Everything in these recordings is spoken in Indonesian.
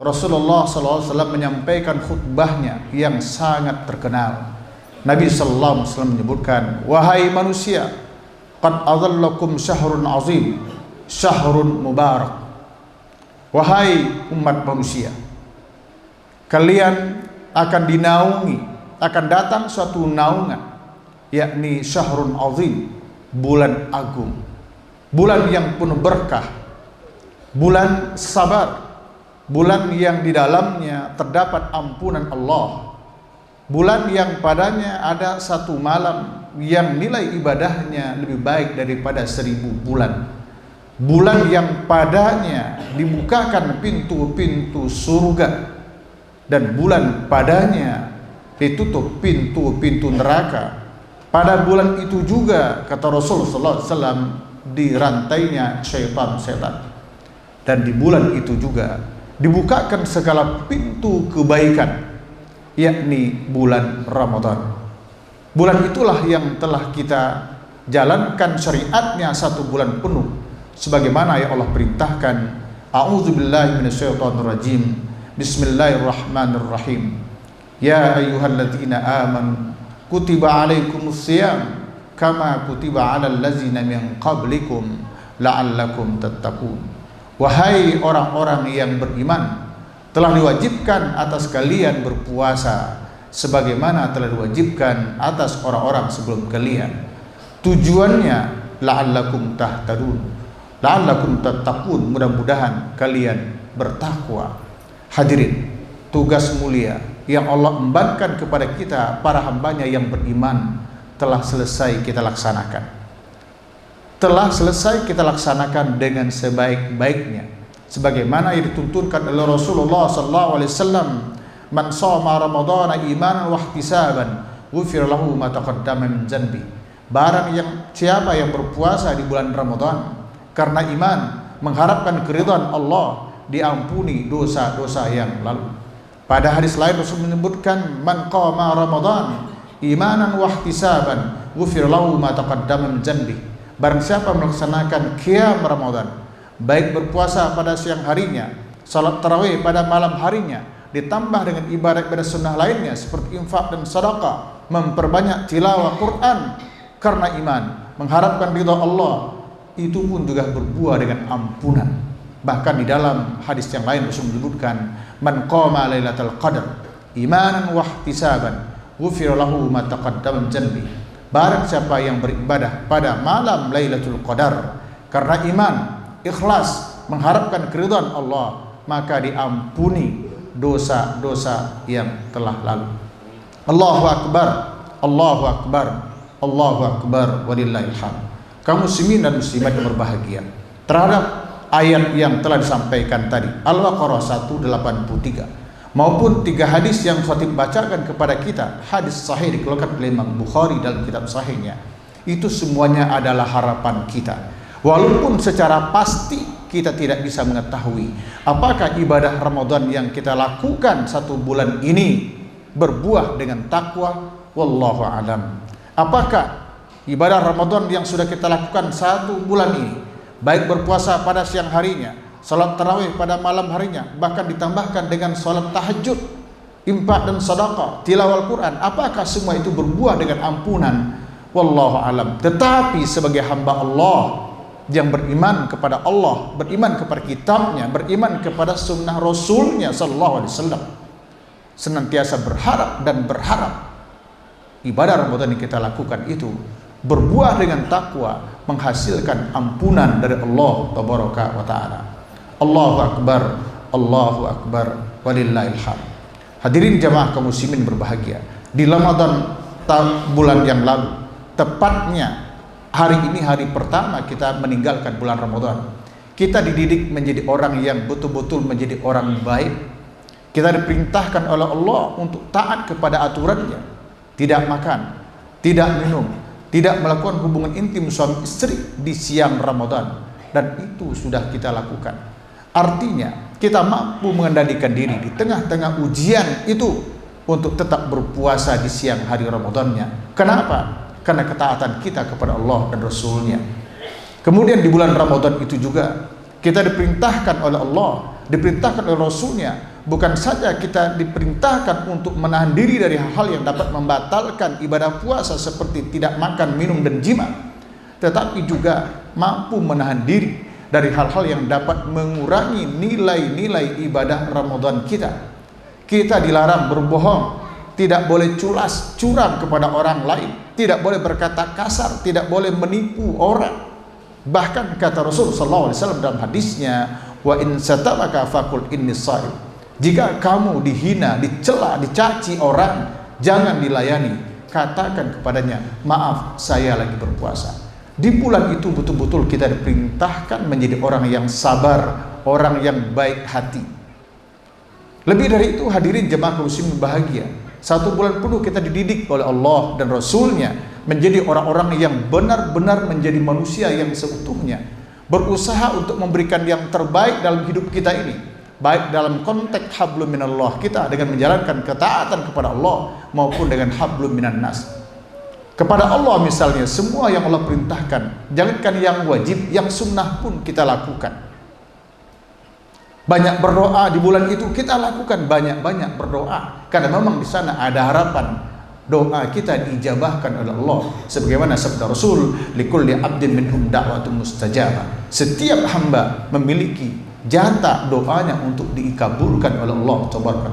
Rasulullah SAW menyampaikan khutbahnya yang sangat terkenal. Nabi SAW menyebutkan, wahai manusia, qad adhallakum syahrun azim, syahrun mubarak. Wahai umat manusia, kalian akan dinaungi, akan datang suatu naungan, yakni syahrun azim, bulan agung, bulan yang penuh berkah, bulan sabar, bulan yang di dalamnya terdapat ampunan Allah, bulan yang padanya ada satu malam yang nilai ibadahnya lebih baik daripada 1000 bulan, bulan yang padanya dibukakan pintu-pintu surga, dan bulan padanya ditutup pintu-pintu neraka. Pada bulan itu juga, kata Rasulullah SAW, dirantainya syaitan-syaitan, dan di bulan itu juga dibukakan segala pintu kebaikan, yakni bulan Ramadan. Bulan itulah yang telah kita jalankan syariatnya 1 bulan penuh, sebagaimana yang Allah perintahkan. A'udzubillahi minasyaitonirrajim. Bismillahirrahmanirrahim. Ya ayyuhalladzina amanu kutiba alaikumusiyam kama kutiba alal ladzina min qablikum la'allakum tattaqun. Wahai orang-orang yang beriman, telah diwajibkan atas kalian berpuasa sebagaimana telah diwajibkan atas orang-orang sebelum kalian. Tujuannya la'allakum tahtadun, la'allakum tattaqun, mudah-mudahan kalian bertakwa. Hadirin, tugas mulia yang Allah embankan kepada kita para hambanya yang beriman telah selesai kita laksanakan. Telah selesai kita laksanakan dengan sebaik-baiknya, sebagaimana yang dituntunkan oleh Rasulullah SAW. Man shoma ramadhana imanan wa ihtisaban ghufira lahu ma taqaddama min dhanbi. Barang yang siapa yang berpuasa di bulan Ramadan karena iman, mengharapkan keridhaan Allah, diampuni dosa-dosa yang lalu. Pada hadis lain Rasul menyebutkan, man qama ramadhan imanan wa ihtisaban ghufira lahu ma taqaddama min dhanbi. Barang siapa melaksanakan qiyam Ramadan, baik berpuasa pada siang harinya, salat tarawih pada malam harinya, ditambah dengan ibadah-ibadah sunnah lainnya seperti infak dan sedekah, memperbanyak tilawah Quran karena iman, mengharapkan ridha Allah, itu pun juga berbuah dengan ampunan. Bahkan di dalam hadis yang lain Rasul menyebutkan, man qama lailatul qadar imanan wa ihtisaban ghufira lahu ma taqaddama min dhanbi. Barang siapa yang beribadah pada malam Lailatul Qadar karena iman, ikhlas, mengharapkan keridhaan Allah, maka diampuni dosa-dosa yang telah lalu. Allahu akbar, Allahu akbar, Allahu akbar, walillahil hamd. Kaum muslimin dan muslimat yang berbahagia, terhadap ayat yang telah disampaikan tadi, Al-Baqarah 183, maupun 3 hadis yang khatib bacakan kepada kita, hadis sahih dikeluarkan oleh Imam Bukhari dalam kitab sahihnya, itu semuanya adalah harapan kita. Walaupun secara pasti kita tidak bisa mengetahui apakah ibadah Ramadan yang kita lakukan 1 bulan ini berbuah dengan takwa, wallahu alam. Apakah ibadah Ramadan yang sudah kita lakukan 1 bulan ini, baik berpuasa pada siang harinya, salat tarawih pada malam harinya, bahkan ditambahkan dengan salat tahajud, infak dan sedekah, tilawah Al-Quran, apakah semua itu berbuah dengan ampunan? Wallahu alam. Tetapi sebagai hamba Allah yang beriman kepada Allah, beriman kepada kitabnya, beriman kepada sunnah Rasulnya sallallahu alaihi wasallam, senantiasa berharap dan berharap ibadah Ramadan yang kita lakukan itu berbuah dengan takwa, menghasilkan ampunan dari Allah tabaraka wa ta'ala. Allahu akbar, Allahu akbar, walillahil hamd. Hadirin jamaah kaum muslimin berbahagia, di Ramadan bulan yang lalu, tepatnya hari ini hari pertama kita meninggalkan bulan Ramadan, kita dididik menjadi orang yang betul-betul menjadi orang baik. Kita diperintahkan oleh Allah untuk taat kepada aturannya, tidak makan, tidak minum, tidak melakukan hubungan intim suami istri di siang Ramadan, dan itu sudah kita lakukan. Artinya kita mampu mengendalikan diri di tengah-tengah ujian itu untuk tetap berpuasa di siang hari Ramadannya. Kenapa? Karena ketaatan kita kepada Allah dan Rasulnya. Kemudian di bulan Ramadan itu juga kita diperintahkan oleh Allah, diperintahkan oleh Rasulnya bukan saja kita diperintahkan untuk menahan diri dari hal-hal yang dapat membatalkan ibadah puasa seperti tidak makan, minum, dan jima, tetapi juga mampu menahan diri dari hal-hal yang dapat mengurangi nilai-nilai ibadah Ramadan kita. Kita dilarang berbohong, tidak boleh culas, curang kepada orang lain, tidak boleh berkata kasar, tidak boleh menipu orang. Bahkan kata Rasul sallallahu alaihi wasallam dalam hadisnya, wa in satamaka faqul inni shaim. Jika kamu dihina, dicela, dicaci orang, jangan dilayani, katakan kepadanya, maaf, saya lagi berpuasa. Di bulan itu betul-betul kita diperintahkan menjadi orang yang sabar, orang yang baik hati. Lebih dari itu, hadirin jemaah kaum muslimin bahagia, 1 bulan penuh kita dididik oleh Allah dan Rasulnya menjadi orang-orang yang benar-benar menjadi manusia yang seutuhnya, berusaha untuk memberikan yang terbaik dalam hidup kita ini, baik dalam konteks hablum minallah kita dengan menjalankan ketaatan kepada Allah maupun dengan hablum minan nas. Kepada Allah misalnya, semua yang Allah perintahkan, jangankan yang wajib, yang sunnah pun kita lakukan. Banyak berdoa di bulan itu, kita lakukan banyak-banyak berdoa, karena memang di sana ada harapan doa kita diijabahkan oleh Allah, sebagaimana sabda Rasul, likulli abdin minhum da'watun mustajabah. Setiap hamba memiliki jatah doanya untuk dikabulkan oleh Allah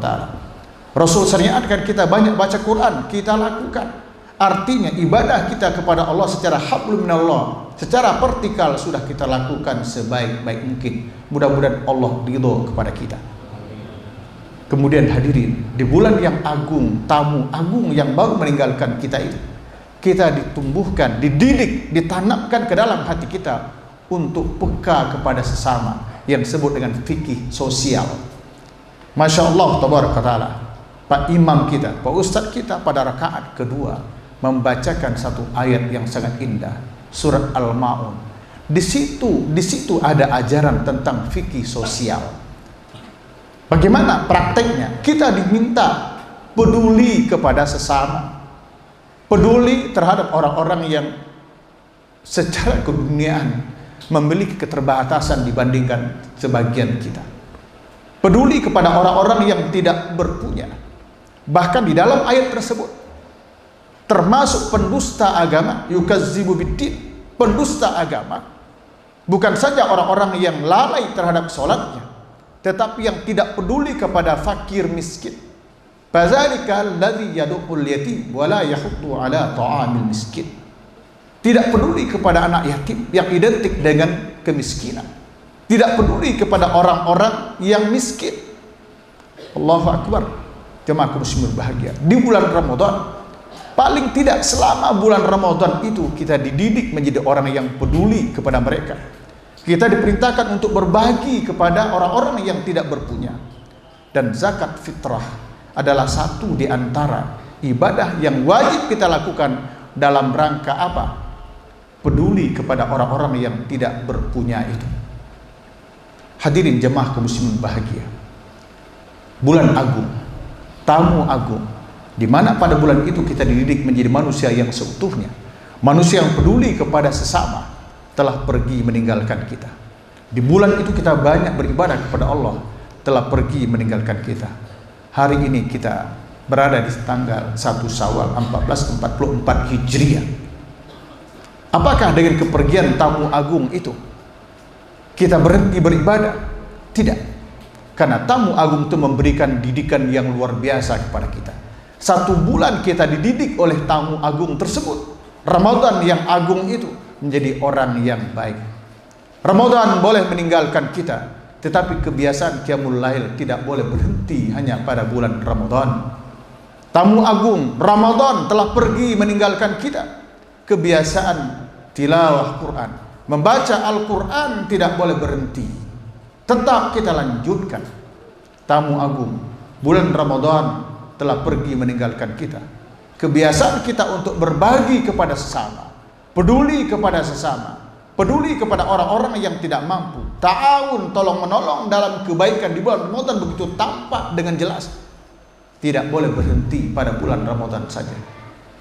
Taala. Rasul syariatkan kita banyak baca Quran, kita lakukan. Artinya ibadah kita kepada Allah secara hablum minallah, secara vertikal sudah kita lakukan sebaik-baik mungkin. Mudah-mudahan Allah ridho kepada kita. Kemudian hadirin, di bulan yang agung, tamu agung yang baru meninggalkan kita itu, kita ditumbuhkan, dididik, ditanamkan ke dalam hati kita untuk peka kepada sesama yang disebut dengan fikih sosial. Masya Allah tabaraka ta'ala, Pak Imam kita, Pak Ustadz kita pada rakaat kedua membacakan satu ayat yang sangat indah, surat Al-Ma'un. Di situ ada ajaran tentang fikih sosial. Bagaimana prakteknya? Kita diminta peduli kepada sesama, peduli terhadap orang-orang yang secara keduniaan memiliki keterbatasan dibandingkan sebagian kita, peduli kepada orang-orang yang tidak berpunya. Bahkan di dalam ayat tersebut termasuk pendusta agama, yukazzibu biddin, pendusta agama, bukan saja orang-orang yang lalai terhadap sholatnya, tetapi yang tidak peduli kepada fakir miskin. Fadzalika alladzi yad'ul yatim wa la yahuddu ala ta'amil miskin. Tidak peduli kepada anak yatim yang identik dengan kemiskinan. Tidak peduli kepada orang-orang yang miskin. Allahu akbar. Jemaah muslimin bahagia. Di bulan Ramadan, paling tidak selama bulan Ramadan itu kita dididik menjadi orang yang peduli kepada mereka. Kita diperintahkan untuk berbagi kepada orang-orang yang tidak berpunya. Dan zakat fitrah adalah satu di antara ibadah yang wajib kita lakukan dalam rangka apa? Peduli kepada orang-orang yang tidak berpunya itu. Hadirin jemaah kaum muslimin bahagia. Bulan agung, tamu agung, di mana pada bulan itu kita dididik menjadi manusia yang seutuhnya, manusia yang peduli kepada sesama, telah pergi meninggalkan kita. Di bulan itu kita banyak beribadah kepada Allah, telah pergi meninggalkan kita. Hari ini kita berada di tanggal 1 Syawal 1444 Hijriah. Apakah dengan kepergian tamu agung itu kita berhenti beribadah? Tidak. Karena tamu agung itu memberikan didikan yang luar biasa kepada kita. 1 bulan kita dididik oleh tamu agung tersebut. Ramadan yang agung itu menjadi orang yang baik. Ramadan boleh meninggalkan kita, tetapi kebiasaan qiyamul lail tidak boleh berhenti hanya pada bulan Ramadan. Tamu agung Ramadan telah pergi meninggalkan kita. Kebiasaan tilawah Quran, membaca Al-Quran tidak boleh berhenti, tetap kita lanjutkan. Tamu agung bulan Ramadan telah pergi meninggalkan kita. Kebiasaan kita untuk berbagi kepada sesama, peduli kepada sesama, peduli kepada orang-orang yang tidak mampu, ta'awun, tolong menolong dalam kebaikan di bulan Ramadan begitu tampak dengan jelas. Tidak boleh berhenti pada bulan Ramadan saja.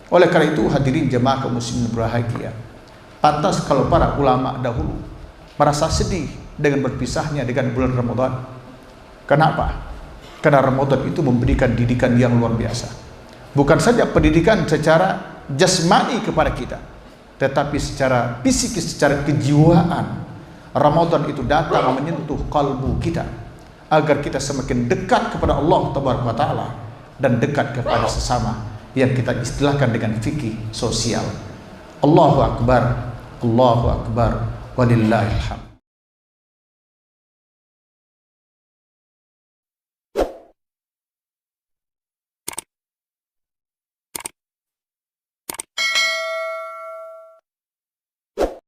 Oleh karena itu hadirin jemaah kaum muslimin berbahagia, pantas kalau para ulama dahulu merasa sedih dengan berpisahnya dengan bulan Ramadan. Kenapa? Karena Ramadan itu memberikan didikan yang luar biasa. Bukan saja pendidikan secara jasmani kepada kita, tetapi secara psikis, secara kejiwaan. Ramadan itu datang menyentuh kalbu kita agar kita semakin dekat kepada Allah Taala dan dekat kepada sesama yang kita istilahkan dengan fikih sosial. Allahu Akbar, Allahu Akbar, walillahil hamd.